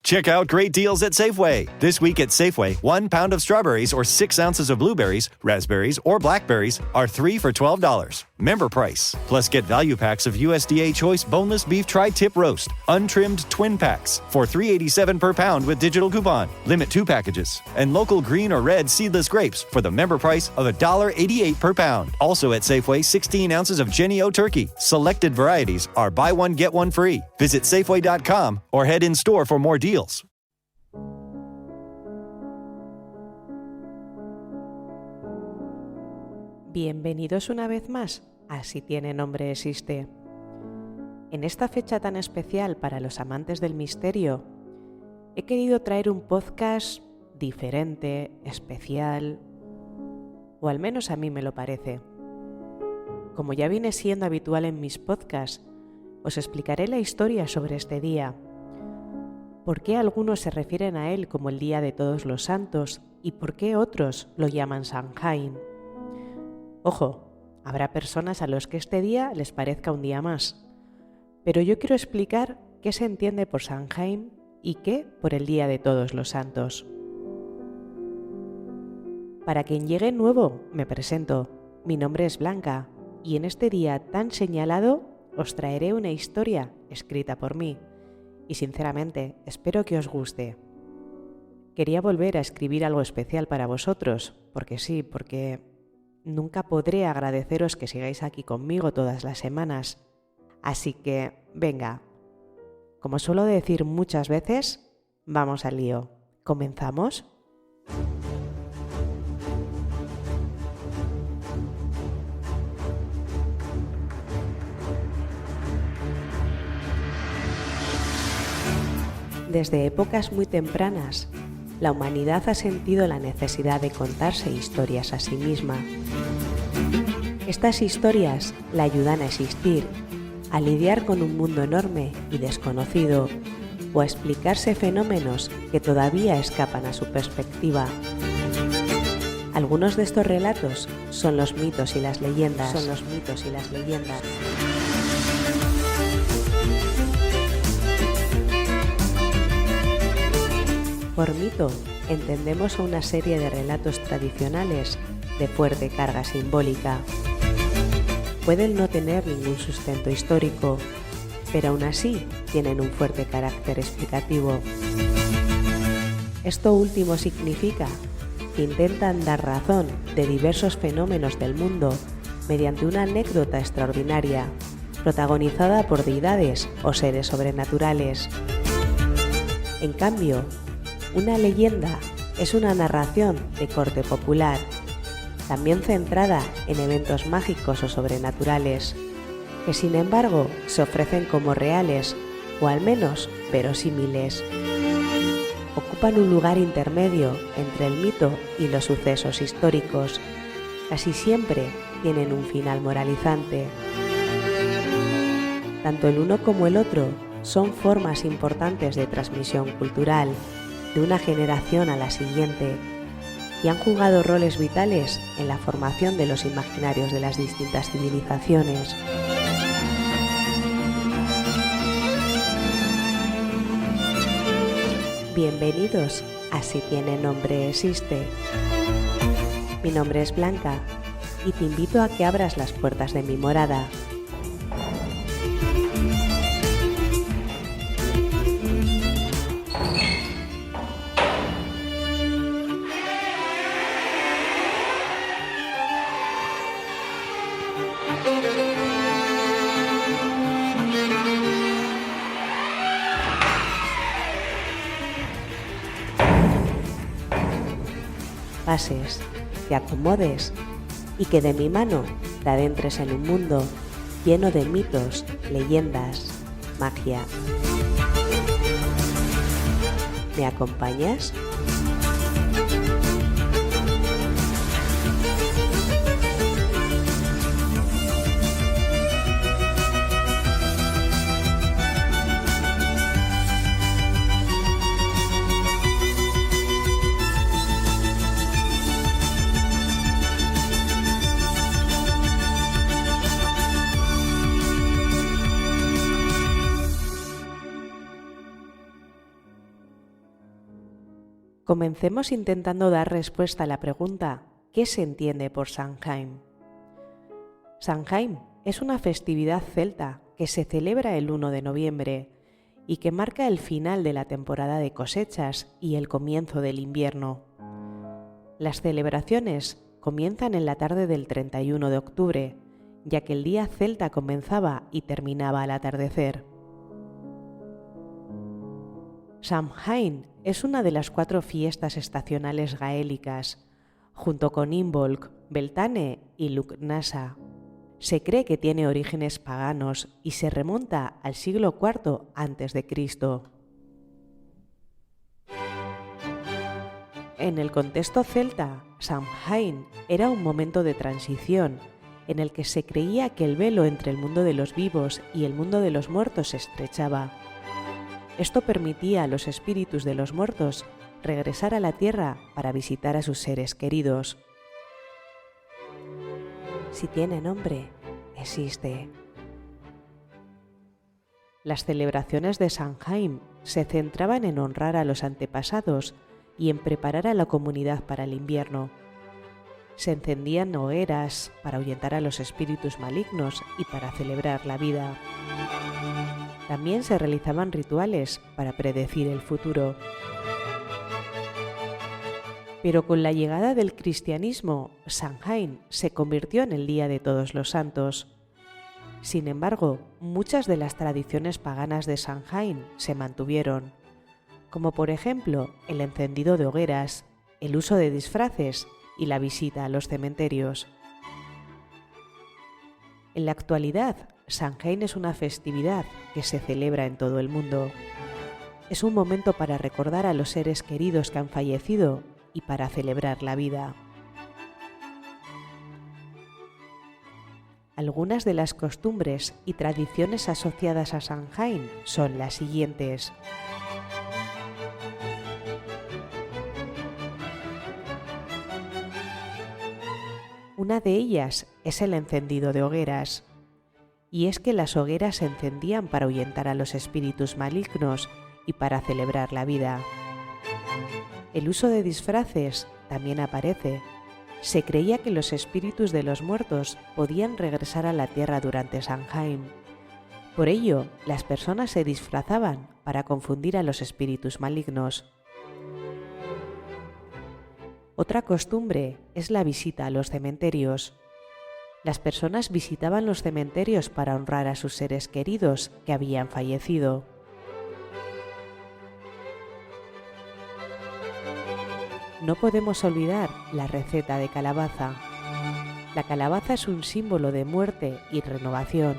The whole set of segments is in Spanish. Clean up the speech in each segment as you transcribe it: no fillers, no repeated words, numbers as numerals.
Check out great deals at Safeway. This week at Safeway, 1 pound of strawberries or 6 ounces of blueberries, raspberries, or blackberries are 3 for $12. Member price. Plus get value packs of USDA Choice Boneless Beef Tri-Tip Roast, untrimmed twin packs for $3.87 per pound with digital coupon. Limit 2 packages. And local green or red seedless grapes for the member price of $1.88 per pound. Also at Safeway, 16 ounces of Jennie-O turkey. Selected varieties are buy one, get one free. Visit Safeway.com or head in store for more deals. Bienvenidos una vez más a Si tiene nombre existe. En esta fecha tan especial para los amantes del misterio, he querido traer un podcast diferente, especial, o al menos a mí me lo parece. Como ya viene siendo habitual en mis podcasts, os explicaré la historia sobre este día, por qué algunos se refieren a él como el Día de Todos los Santos y por qué otros lo llaman Samhain. Ojo, habrá personas a los que este día les parezca un día más, pero yo quiero explicar qué se entiende por Samhain y qué por el Día de Todos los Santos. Para quien llegue nuevo, me presento. Mi nombre es Blanca y en este día tan señalado os traeré una historia escrita por mí y sinceramente espero que os guste. Quería volver a escribir algo especial para vosotros, porque nunca podré agradeceros que sigáis aquí conmigo todas las semanas. Así que, venga, como suelo decir muchas veces, vamos al lío. ¿Comenzamos? Desde épocas muy tempranas, la humanidad ha sentido la necesidad de contarse historias a sí misma. Estas historias la ayudan a existir, a lidiar con un mundo enorme y desconocido, o a explicarse fenómenos que todavía escapan a su perspectiva. Algunos de estos relatos son los mitos y las leyendas. Por mito, entendemos a una serie de relatos tradicionales de fuerte carga simbólica. Pueden no tener ningún sustento histórico, pero aún así tienen un fuerte carácter explicativo. Esto último significa que intentan dar razón de diversos fenómenos del mundo mediante una anécdota extraordinaria, protagonizada por deidades o seres sobrenaturales. En cambio, una leyenda es una narración de corte popular, también centrada en eventos mágicos o sobrenaturales, que sin embargo se ofrecen como reales o al menos verosímiles. Ocupan un lugar intermedio entre el mito y los sucesos históricos. Casi siempre tienen un final moralizante. Tanto el uno como el otro son formas importantes de transmisión cultural de una generación a la siguiente y han jugado roles vitales en la formación de los imaginarios de las distintas civilizaciones. Bienvenidos a Si tiene nombre existe. Mi nombre es Blanca y te invito a que abras las puertas de mi morada. Pases, te acomodes y que de mi mano te adentres en un mundo lleno de mitos, leyendas, magia. ¿Me acompañas? Comencemos intentando dar respuesta a la pregunta ¿qué se entiende por Samhain? Samhain es una festividad celta que se celebra el 1 de noviembre y que marca el final de la temporada de cosechas y el comienzo del invierno. Las celebraciones comienzan en la tarde del 31 de octubre, ya que el día celta comenzaba y terminaba al atardecer. Samhain es una de las 4 fiestas estacionales gaélicas, junto con Imbolc, Beltane y Lughnasadh. Se cree que tiene orígenes paganos y se remonta al siglo IV a.C. En el contexto celta, Samhain era un momento de transición en el que se creía que el velo entre el mundo de los vivos y el mundo de los muertos se estrechaba. Esto permitía a los espíritus de los muertos regresar a la tierra para visitar a sus seres queridos. Si tiene nombre, existe. Las celebraciones de Samhain se centraban en honrar a los antepasados y en preparar a la comunidad para el invierno. Se encendían hogueras para ahuyentar a los espíritus malignos y para celebrar la vida. También se realizaban rituales para predecir el futuro. Pero con la llegada del cristianismo, Samhain se convirtió en el Día de Todos los Santos. Sin embargo, muchas de las tradiciones paganas de Samhain se mantuvieron, como por ejemplo el encendido de hogueras, el uso de disfraces y la visita a los cementerios. En la actualidad, Samhain es una festividad que se celebra en todo el mundo. Es un momento para recordar a los seres queridos que han fallecido y para celebrar la vida. Algunas de las costumbres y tradiciones asociadas a Samhain son las siguientes. Una de ellas es el encendido de hogueras. Y es que las hogueras se encendían para ahuyentar a los espíritus malignos y para celebrar la vida. El uso de disfraces también aparece. Se creía que los espíritus de los muertos podían regresar a la tierra durante Samhain. Por ello, las personas se disfrazaban para confundir a los espíritus malignos. Otra costumbre es la visita a los cementerios. Las personas visitaban los cementerios para honrar a sus seres queridos que habían fallecido. No podemos olvidar la receta de calabaza. La calabaza es un símbolo de muerte y renovación.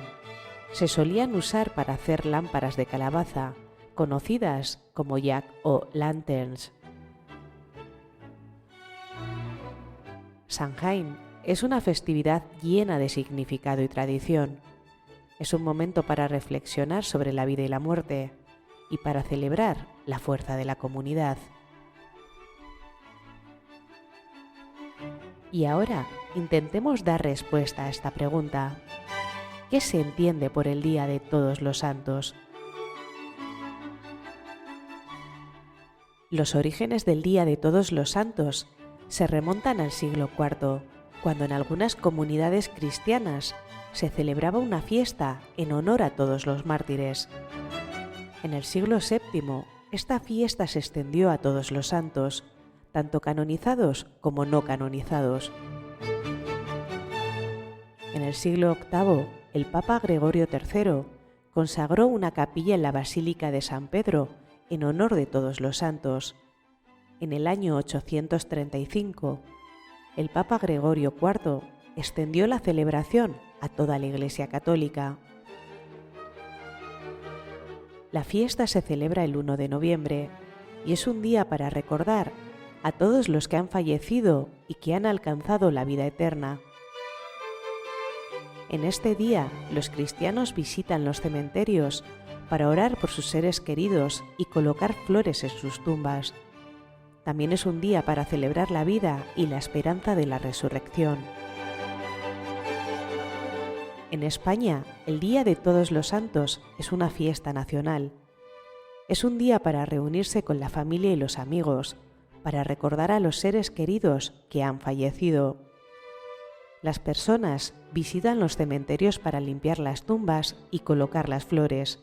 Se solían usar para hacer lámparas de calabaza, conocidas como jack o lanterns. Samhain es una festividad llena de significado y tradición. Es un momento para reflexionar sobre la vida y la muerte y para celebrar la fuerza de la comunidad. Y ahora intentemos dar respuesta a esta pregunta. ¿Qué se entiende por el Día de Todos los Santos? Los orígenes del Día de Todos los Santos se remontan al siglo IV, cuando en algunas comunidades cristianas se celebraba una fiesta en honor a todos los mártires. En el siglo VII, esta fiesta se extendió a todos los santos, tanto canonizados como no canonizados. En el siglo VIII, el Papa Gregorio III consagró una capilla en la Basílica de San Pedro en honor de todos los santos. En el año 835, el Papa Gregorio IV extendió la celebración a toda la Iglesia católica. La fiesta se celebra el 1 de noviembre y es un día para recordar a todos los que han fallecido y que han alcanzado la vida eterna. En este día, los cristianos visitan los cementerios para orar por sus seres queridos y colocar flores en sus tumbas. También es un día para celebrar la vida y la esperanza de la resurrección. En España, el Día de Todos los Santos es una fiesta nacional. Es un día para reunirse con la familia y los amigos, para recordar a los seres queridos que han fallecido. Las personas visitan los cementerios para limpiar las tumbas y colocar las flores.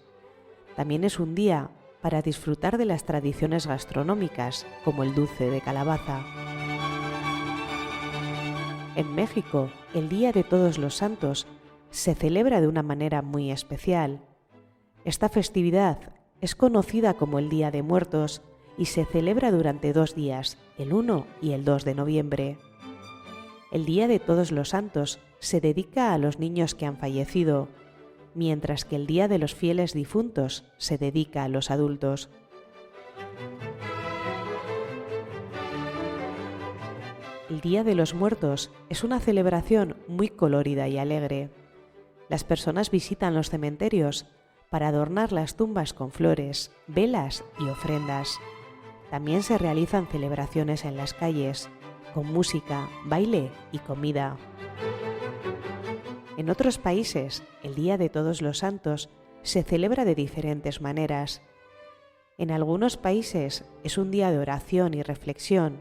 También es un día para disfrutar de las tradiciones gastronómicas, como el dulce de calabaza. En México, el Día de Todos los Santos se celebra de una manera muy especial. Esta festividad es conocida como el Día de Muertos y se celebra durante 2 días, el 1 y el 2 de noviembre. El Día de Todos los Santos se dedica a los niños que han fallecido, mientras que el Día de los Fieles Difuntos se dedica a los adultos. El Día de los Muertos es una celebración muy colorida y alegre. Las personas visitan los cementerios para adornar las tumbas con flores, velas y ofrendas. También se realizan celebraciones en las calles, con música, baile y comida. En otros países, el Día de Todos los Santos se celebra de diferentes maneras. En algunos países es un día de oración y reflexión.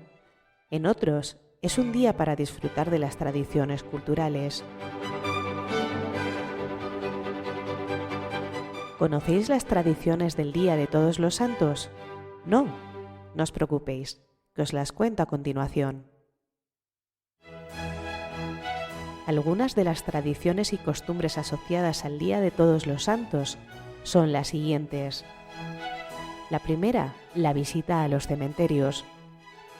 En otros es un día para disfrutar de las tradiciones culturales. ¿Conocéis las tradiciones del Día de Todos los Santos? No, no os preocupéis, que os las cuento a continuación. Algunas de las tradiciones y costumbres asociadas al Día de Todos los Santos son las siguientes. La primera, la visita a los cementerios.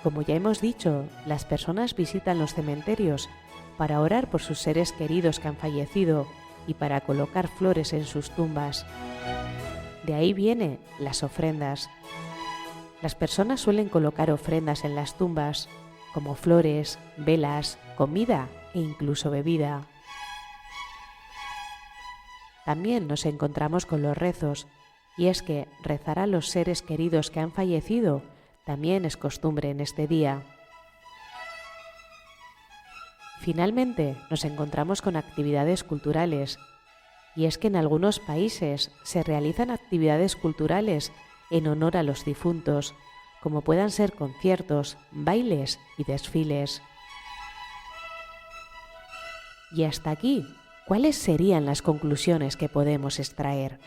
Como ya hemos dicho, las personas visitan los cementerios para orar por sus seres queridos que han fallecido y para colocar flores en sus tumbas. De ahí vienen las ofrendas. Las personas suelen colocar ofrendas en las tumbas, como flores, velas, comida e incluso bebida. También nos encontramos con los rezos, y es que rezar a los seres queridos que han fallecido también es costumbre en este día. Finalmente, nos encontramos con actividades culturales, y es que en algunos países se realizan actividades culturales en honor a los difuntos, como puedan ser conciertos, bailes y desfiles. Y hasta aquí, ¿cuáles serían las conclusiones que podemos extraer?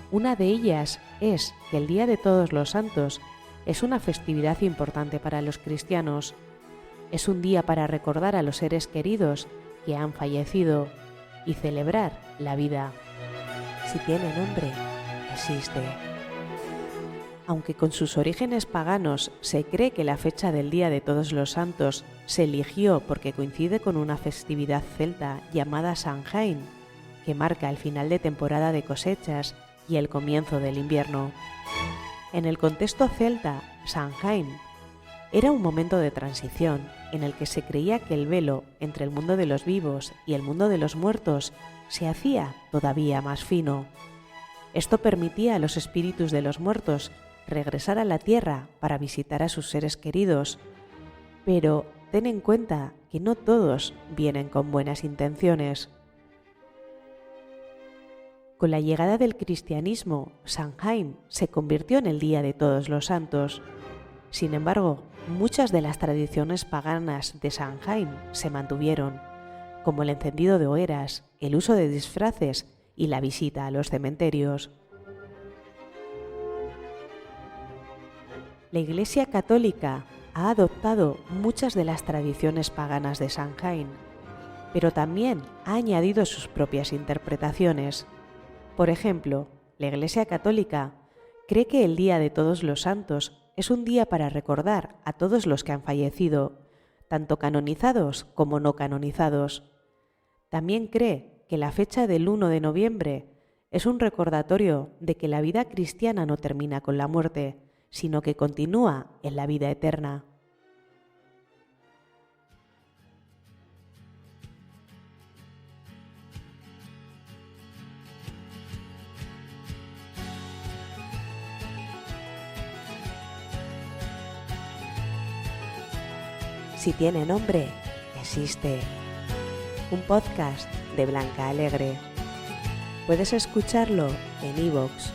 Una de ellas es que el Día de Todos los Santos es una festividad importante para los cristianos. Es un día para recordar a los seres queridos que han fallecido y celebrar la vida. Si tiene nombre, existe. Aunque con sus orígenes paganos se cree que la fecha del Día de Todos los Santos se eligió porque coincide con una festividad celta llamada Samhain, que marca el final de temporada de cosechas y el comienzo del invierno. En el contexto celta, Samhain era un momento de transición en el que se creía que el velo entre el mundo de los vivos y el mundo de los muertos se hacía todavía más fino. Esto permitía a los espíritus de los muertos regresar a la tierra para visitar a sus seres queridos, pero ten en cuenta que no todos vienen con buenas intenciones. Con la llegada del cristianismo, Samhain se convirtió en el Día de Todos los Santos. Sin embargo, muchas de las tradiciones paganas de Samhain se mantuvieron, como el encendido de hogueras, el uso de disfraces y la visita a los cementerios. La Iglesia Católica ha adoptado muchas de las tradiciones paganas de Samhain, pero también ha añadido sus propias interpretaciones. Por ejemplo, la Iglesia Católica cree que el Día de Todos los Santos es un día para recordar a todos los que han fallecido, tanto canonizados como no canonizados. También cree que la fecha del 1 de noviembre es un recordatorio de que la vida cristiana no termina con la muerte, sino que continúa en la vida eterna. Si tiene nombre, existe. Un podcast de Blanca Alegre. Puedes escucharlo en iVoox,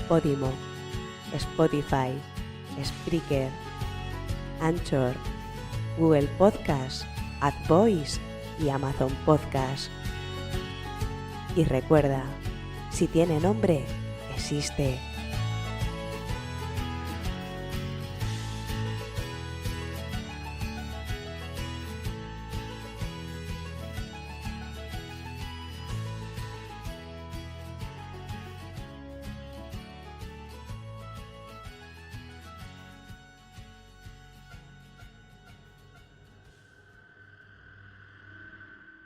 Podimo, Spotify, Spreaker, Anchor, Google Podcast, AdVoice y Amazon Podcast. Y recuerda, si tiene nombre, existe.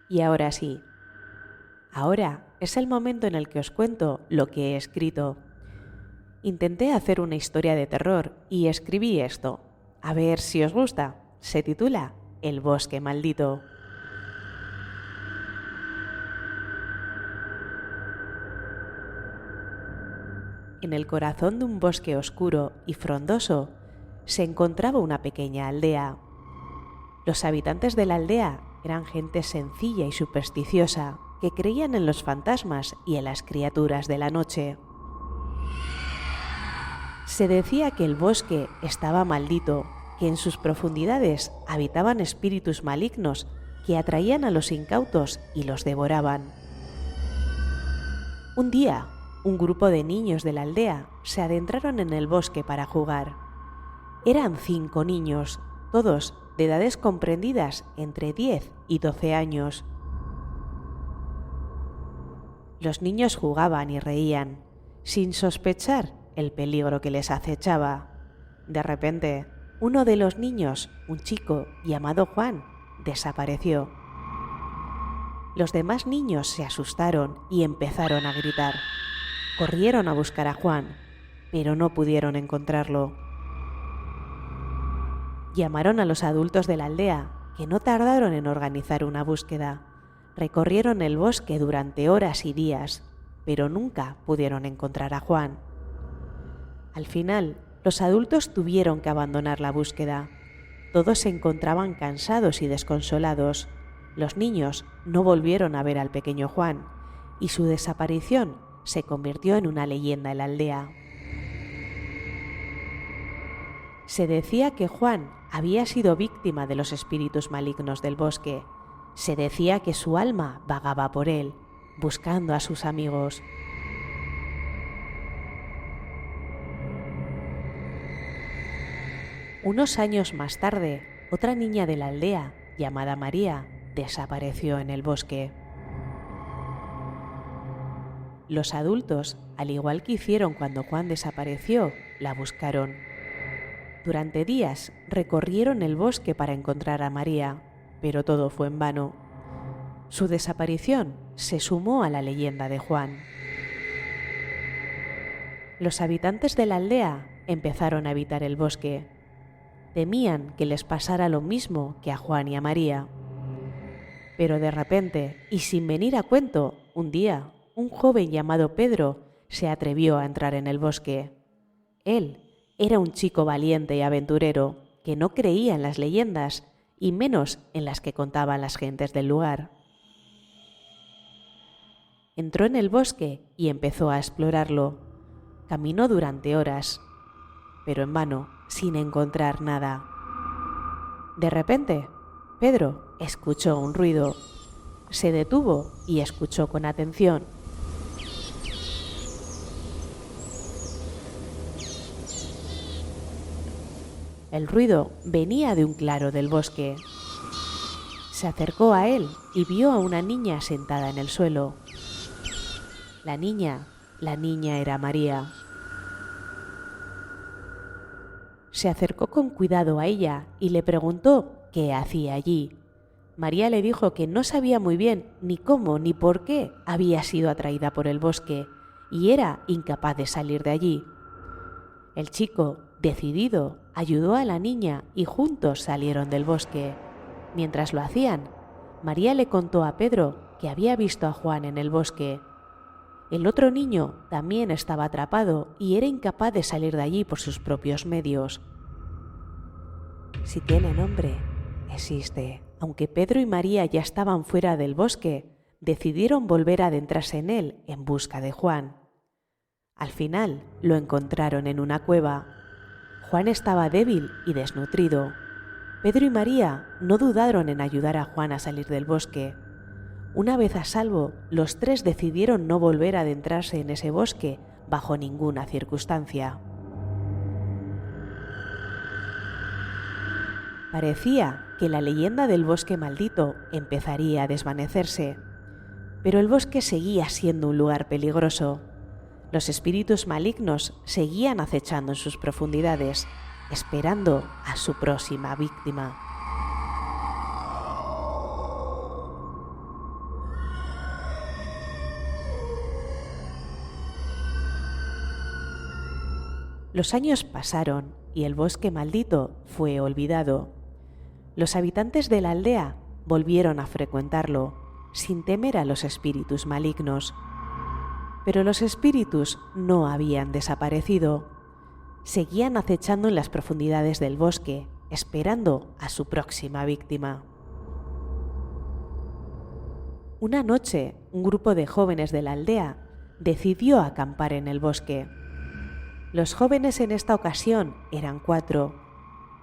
Y ahora sí, ahora es el momento en el que os cuento lo que he escrito. Intenté hacer una historia de terror y escribí esto. A ver si os gusta. Se titula El bosque maldito. En el corazón de un bosque oscuro y frondoso se encontraba una pequeña aldea. Los habitantes de la aldea eran gente sencilla y supersticiosa que creían en los fantasmas y en las criaturas de la noche. Se decía que el bosque estaba maldito, que en sus profundidades habitaban espíritus malignos que atraían a los incautos y los devoraban. Un día, un grupo de niños de la aldea se adentraron en el bosque para jugar. Eran 5 niños, todos de edades comprendidas entre 10 y 12 años. Los niños jugaban y reían, sin sospechar el peligro que les acechaba. De repente, uno de los niños, un chico llamado Juan, desapareció. Los demás niños se asustaron y empezaron a gritar. Corrieron a buscar a Juan, pero no pudieron encontrarlo. Llamaron a los adultos de la aldea, que no tardaron en organizar una búsqueda. Recorrieron el bosque durante horas y días, pero nunca pudieron encontrar a Juan. Al final, los adultos tuvieron que abandonar la búsqueda. Todos se encontraban cansados y desconsolados. Los niños no volvieron a ver al pequeño Juan, y su desaparición se convirtió en una leyenda en la aldea. Se decía que Juan había sido víctima de los espíritus malignos del bosque. Se decía que su alma vagaba por él, buscando a sus amigos. Unos años más tarde, otra niña de la aldea, llamada María, desapareció en el bosque. Los adultos, al igual que hicieron cuando Juan desapareció, la buscaron. Durante días recorrieron el bosque para encontrar a María, pero todo fue en vano. Su desaparición se sumó a la leyenda de Juan. Los habitantes de la aldea empezaron a evitar el bosque. Temían que les pasara lo mismo que a Juan y a María. Pero de repente, y sin venir a cuento, un día, un joven llamado Pedro se atrevió a entrar en el bosque. Él era un chico valiente y aventurero que no creía en las leyendas y menos en las que contaban las gentes del lugar. Entró en el bosque y empezó a explorarlo. Caminó durante horas, pero en vano, sin encontrar nada. De repente, Pedro escuchó un ruido. Se detuvo y escuchó con atención. El ruido venía de un claro del bosque. Se acercó a él y vio a una niña sentada en el suelo. La niña era María. Se acercó con cuidado a ella y le preguntó qué hacía allí. María le dijo que no sabía muy bien ni cómo ni por qué había sido atraída por el bosque y era incapaz de salir de allí. El chico, decidido, ayudó a la niña y juntos salieron del bosque. Mientras lo hacían, María le contó a Pedro que había visto a Juan en el bosque. El otro niño también estaba atrapado y era incapaz de salir de allí por sus propios medios. Si tiene nombre, existe. Aunque Pedro y María ya estaban fuera del bosque, decidieron volver a adentrarse en él en busca de Juan. Al final lo encontraron en una cueva. Juan estaba débil y desnutrido. Pedro y María no dudaron en ayudar a Juan a salir del bosque. Una vez a salvo, los tres decidieron no volver a adentrarse en ese bosque bajo ninguna circunstancia. Parecía que la leyenda del bosque maldito empezaría a desvanecerse, pero el bosque seguía siendo un lugar peligroso. Los espíritus malignos seguían acechando en sus profundidades, esperando a su próxima víctima. Los años pasaron y el bosque maldito fue olvidado. Los habitantes de la aldea volvieron a frecuentarlo, sin temer a los espíritus malignos. Pero los espíritus no habían desaparecido. Seguían acechando en las profundidades del bosque, esperando a su próxima víctima. Una noche, un grupo de jóvenes de la aldea decidió acampar en el bosque. Los jóvenes en esta ocasión eran 4,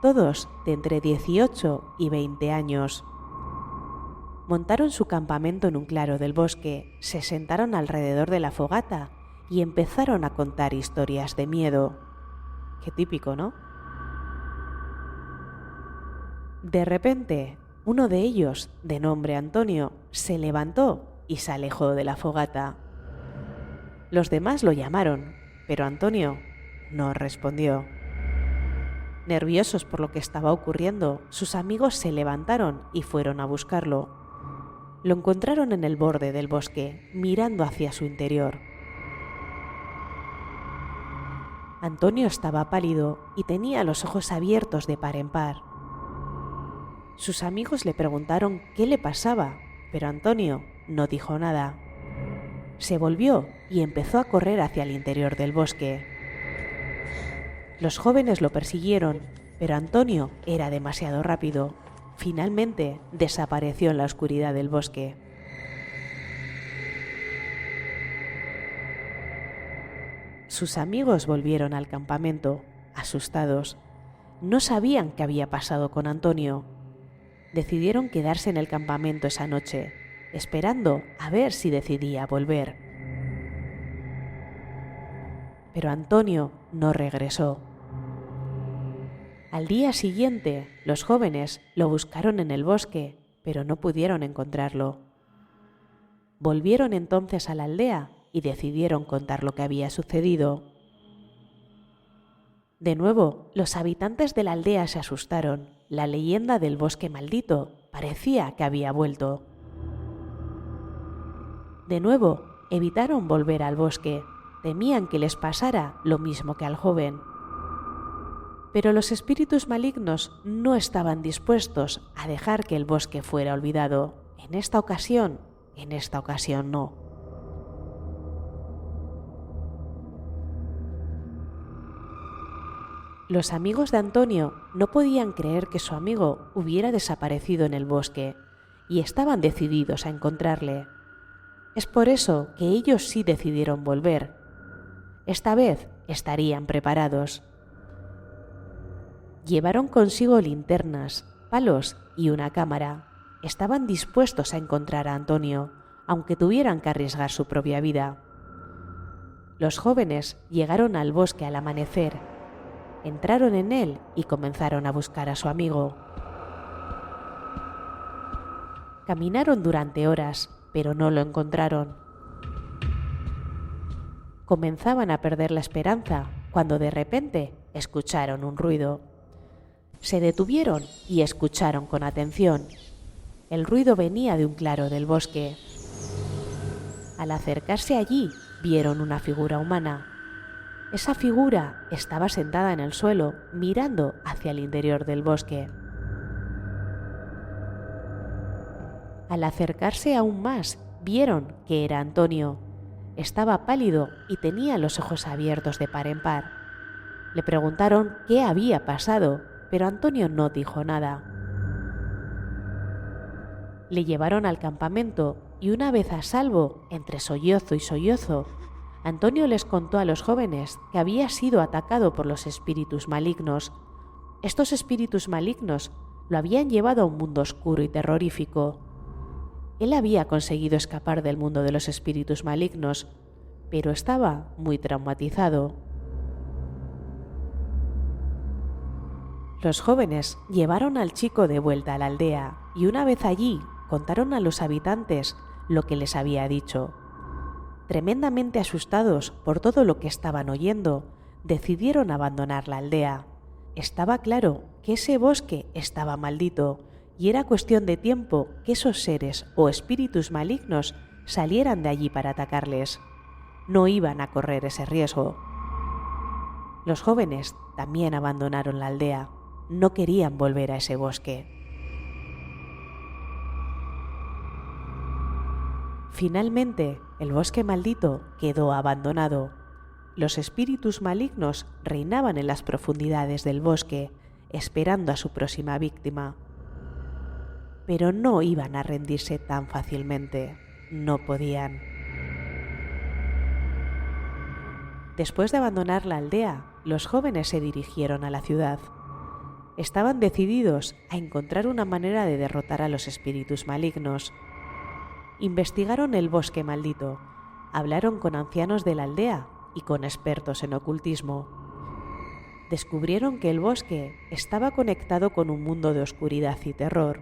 todos de entre 18 y 20 años. Montaron su campamento en un claro del bosque, se sentaron alrededor de la fogata y empezaron a contar historias de miedo. Qué típico, ¿no? De repente, uno de ellos, de nombre Antonio, se levantó y se alejó de la fogata. Los demás lo llamaron, pero Antonio no respondió. Nerviosos por lo que estaba ocurriendo, sus amigos se levantaron y fueron a buscarlo. Lo encontraron en el borde del bosque, mirando hacia su interior. Antonio estaba pálido y tenía los ojos abiertos de par en par. Sus amigos le preguntaron qué le pasaba, pero Antonio no dijo nada. Se volvió y empezó a correr hacia el interior del bosque. Los jóvenes lo persiguieron, pero Antonio era demasiado rápido. Finalmente desapareció en la oscuridad del bosque. Sus amigos volvieron al campamento, asustados. No sabían qué había pasado con Antonio. Decidieron quedarse en el campamento esa noche, esperando a ver si decidía volver. Pero Antonio no regresó. Al día siguiente, los jóvenes lo buscaron en el bosque, pero no pudieron encontrarlo. Volvieron entonces a la aldea y decidieron contar lo que había sucedido. De nuevo, los habitantes de la aldea se asustaron. La leyenda del bosque maldito parecía que había vuelto. De nuevo, evitaron volver al bosque. Temían que les pasara lo mismo que al joven. Pero los espíritus malignos no estaban dispuestos a dejar que el bosque fuera olvidado. En esta ocasión no. Los amigos de Antonio no podían creer que su amigo hubiera desaparecido en el bosque y estaban decididos a encontrarle. Es por eso que ellos sí decidieron volver. Esta vez estarían preparados. Llevaron consigo linternas, palos y una cámara. Estaban dispuestos a encontrar a Antonio, aunque tuvieran que arriesgar su propia vida. Los jóvenes llegaron al bosque al amanecer, entraron en él y comenzaron a buscar a su amigo. Caminaron durante horas, pero no lo encontraron. Comenzaban a perder la esperanza cuando de repente escucharon un ruido. Se detuvieron y escucharon con atención. El ruido venía de un claro del bosque. Al acercarse allí, vieron una figura humana. Esa figura estaba sentada en el suelo, mirando hacia el interior del bosque. Al acercarse aún más, vieron que era Antonio. Estaba pálido y tenía los ojos abiertos de par en par. Le preguntaron qué había pasado, pero Antonio no dijo nada. Le llevaron al campamento y una vez a salvo, entre sollozo y sollozo, Antonio les contó a los jóvenes que había sido atacado por los espíritus malignos. Estos espíritus malignos lo habían llevado a un mundo oscuro y terrorífico. Él había conseguido escapar del mundo de los espíritus malignos, pero estaba muy traumatizado. Los jóvenes llevaron al chico de vuelta a la aldea y una vez allí contaron a los habitantes lo que les había dicho. Tremendamente asustados por todo lo que estaban oyendo, decidieron abandonar la aldea. Estaba claro que ese bosque estaba maldito y era cuestión de tiempo que esos seres o espíritus malignos salieran de allí para atacarles. No iban a correr ese riesgo. Los jóvenes también abandonaron la aldea. No querían volver a ese bosque. Finalmente, el bosque maldito quedó abandonado. Los espíritus malignos reinaban en las profundidades del bosque, esperando a su próxima víctima. Pero no iban a rendirse tan fácilmente. No podían. Después de abandonar la aldea, los jóvenes se dirigieron a la ciudad. Estaban decididos a encontrar una manera de derrotar a los espíritus malignos. Investigaron el bosque maldito, hablaron con ancianos de la aldea y con expertos en ocultismo. Descubrieron que el bosque estaba conectado con un mundo de oscuridad y terror,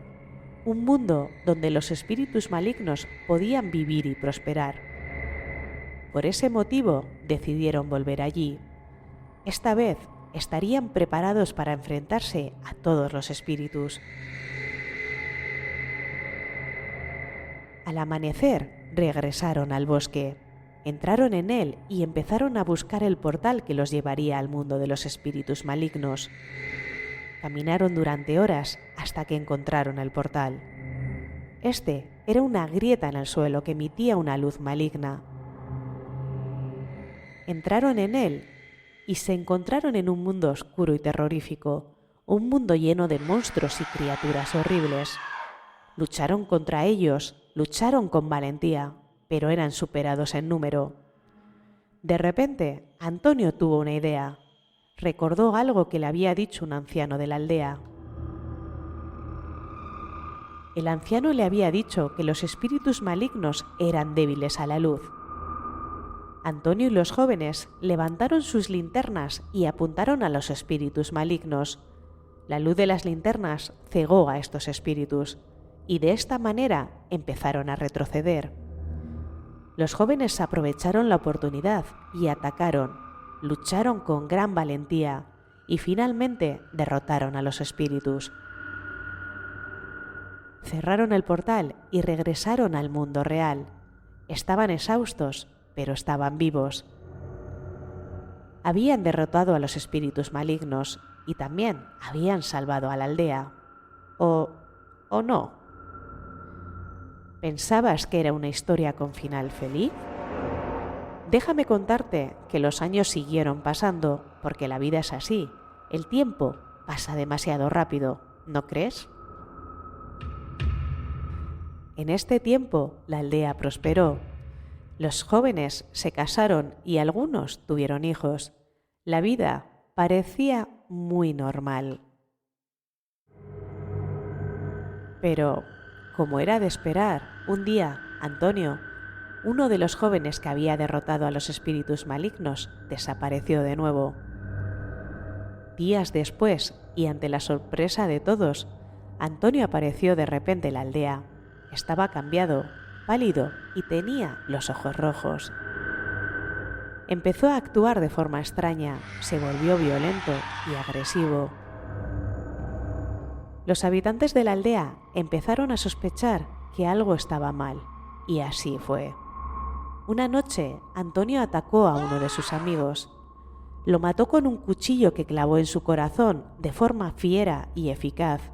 un mundo donde los espíritus malignos podían vivir y prosperar. Por ese motivo decidieron volver allí. Esta vez estarían preparados para enfrentarse a todos los espíritus. Al amanecer, regresaron al bosque, entraron en él y empezaron a buscar el portal que los llevaría al mundo de los espíritus malignos. Caminaron durante horas hasta que encontraron el portal. Este era una grieta en el suelo que emitía una luz maligna. Entraron en él y se encontraron en un mundo oscuro y terrorífico, un mundo lleno de monstruos y criaturas horribles. Lucharon contra ellos, lucharon con valentía, pero eran superados en número. De repente, Antonio tuvo una idea. Recordó algo que le había dicho un anciano de la aldea. El anciano le había dicho que los espíritus malignos eran débiles a la luz. Antonio y los jóvenes levantaron sus linternas y apuntaron a los espíritus malignos. La luz de las linternas cegó a estos espíritus y de esta manera empezaron a retroceder. Los jóvenes aprovecharon la oportunidad y atacaron, lucharon con gran valentía y finalmente derrotaron a los espíritus. Cerraron el portal y regresaron al mundo real. Estaban exhaustos, pero estaban vivos. Habían derrotado a los espíritus malignos y también habían salvado a la aldea. ¿O no? ¿Pensabas que era una historia con final feliz? Déjame contarte que los años siguieron pasando, porque la vida es así. El tiempo pasa demasiado rápido, ¿no crees? En este tiempo, la aldea prosperó. Los jóvenes se casaron y algunos tuvieron hijos. La vida parecía muy normal. Pero, como era de esperar, un día, Antonio, uno de los jóvenes que había derrotado a los espíritus malignos, desapareció de nuevo. Días después, y ante la sorpresa de todos, Antonio apareció de repente en la aldea. Estaba cambiado, pálido y tenía los ojos rojos. Empezó a actuar de forma extraña, se volvió violento y agresivo. Los habitantes de la aldea empezaron a sospechar que algo estaba mal, y así fue. Una noche, Antonio atacó a uno de sus amigos. Lo mató con un cuchillo que clavó en su corazón de forma fiera y eficaz.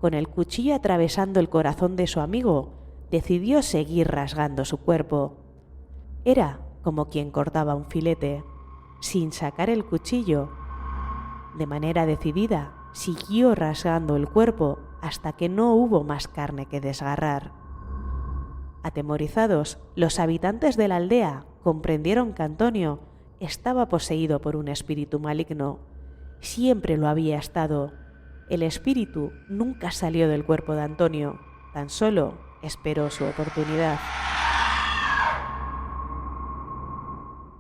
Con el cuchillo atravesando el corazón de su amigo, decidió seguir rasgando su cuerpo. Era como quien cortaba un filete, sin sacar el cuchillo. De manera decidida, siguió rasgando el cuerpo hasta que no hubo más carne que desgarrar. Atemorizados, los habitantes de la aldea comprendieron que Antonio estaba poseído por un espíritu maligno. Siempre lo había estado. El espíritu nunca salió del cuerpo de Antonio, tan solo esperó su oportunidad.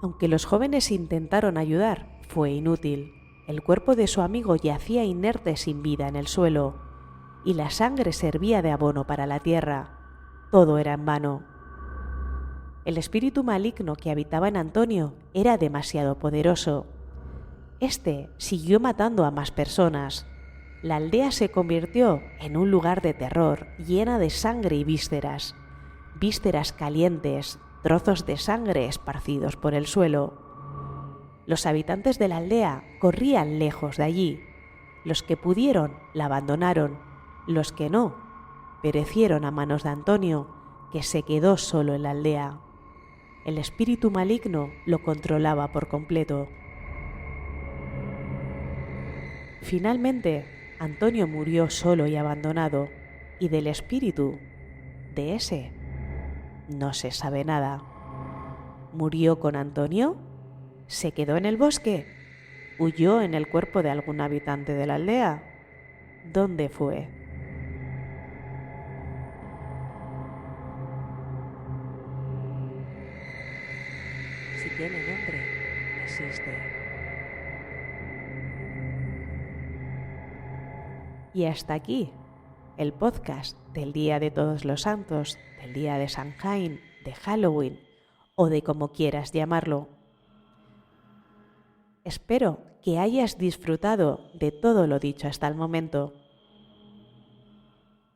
Aunque los jóvenes intentaron ayudar, fue inútil. El cuerpo de su amigo yacía inerte sin vida en el suelo, y la sangre servía de abono para la tierra. Todo era en vano. El espíritu maligno que habitaba en Antonio era demasiado poderoso. Este siguió matando a más personas. La aldea se convirtió en un lugar de terror, llena de sangre y vísceras. Vísceras calientes, trozos de sangre esparcidos por el suelo. Los habitantes de la aldea corrían lejos de allí. Los que pudieron la abandonaron. Los que no, perecieron a manos de Antonio, que se quedó solo en la aldea. El espíritu maligno lo controlaba por completo. Finalmente, Antonio murió solo y abandonado, y del espíritu, de ese, no se sabe nada. ¿Murió con Antonio? ¿Se quedó en el bosque? ¿Huyó en el cuerpo de algún habitante de la aldea? ¿Dónde fue? Si tiene nombre, existe. Y hasta aquí el podcast del Día de Todos los Santos, del Día de Samhain, de Halloween o de como quieras llamarlo. Espero que hayas disfrutado de todo lo dicho hasta el momento.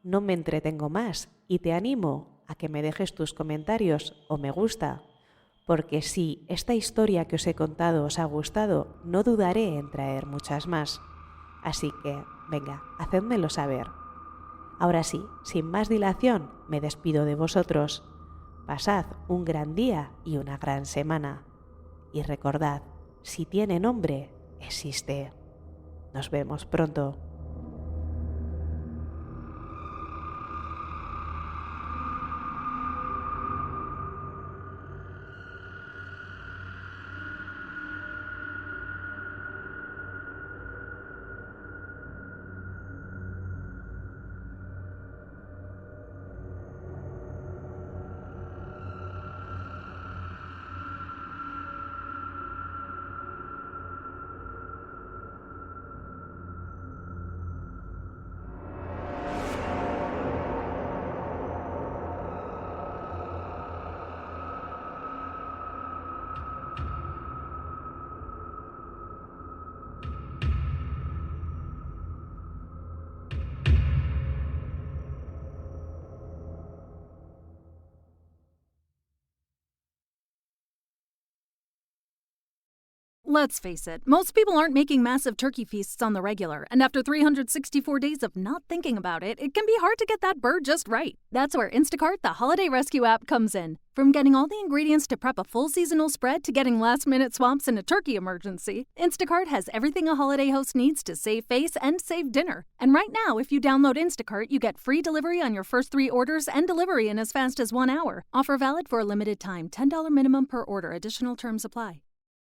No me entretengo más y te animo a que me dejes tus comentarios o me gusta, porque si esta historia que os he contado os ha gustado, no dudaré en traer muchas más. Así que, venga, hacedmelo saber. Ahora sí, sin más dilación, me despido de vosotros. Pasad un gran día y una gran semana. Y recordad, si tiene nombre, existe. Nos vemos pronto. Let's face it, most people aren't making massive turkey feasts on the regular, and after 364 days of not thinking about it, it can be hard to get that bird just right. That's where Instacart, the holiday rescue app, comes in. From getting all the ingredients to prep a full seasonal spread to getting last-minute swaps in a turkey emergency, Instacart has everything a holiday host needs to save face and save dinner. And right now, if you download Instacart, you get free delivery on your first 3 orders and delivery in as fast as 1 hour. Offer valid for a limited time. $10 minimum per order. Additional terms apply.